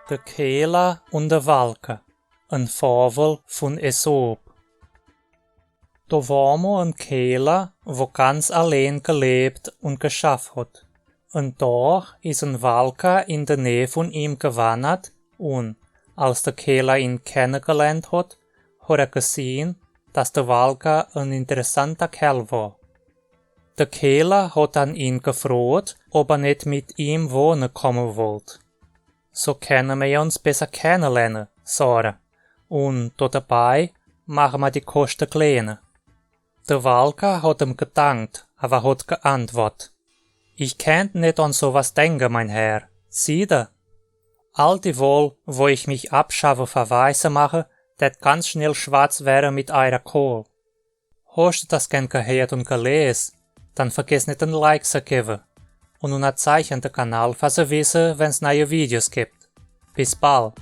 De Kela und de Walke, een Fabel von Aesop. Da war mo een Kela, wo ganz allein gelebt und geschafft hat. Und da ist een Walke in der Nähe von ihm gewandert und, als der Kela ihn kennengelernt hat gesehen, dass der Walke ein interessanter Kerl war. Der Kela hat an ihn gefragt, ob nicht mit ihm wohnen kommen wollt. So können wir uns besser kennenlernen, Sarah. Und dabei machen wir die Kosten kleiner. Der Walke hat ihm gedankt, aber hat geantwortet: Ich könnt nicht an sowas denken, mein Herr. Sieh da. All die wohl, wo ich mich abschaffe verweise mache, det ganz schnell schwarz wäre mit eurer Kohl. Hast du das gern gehört und gelesen? Dann vergiss nicht ein Like zu geben. Und unterzeichne den Kanal, falls ihr wissen, wenn's neue Videos gibt. Bis bald!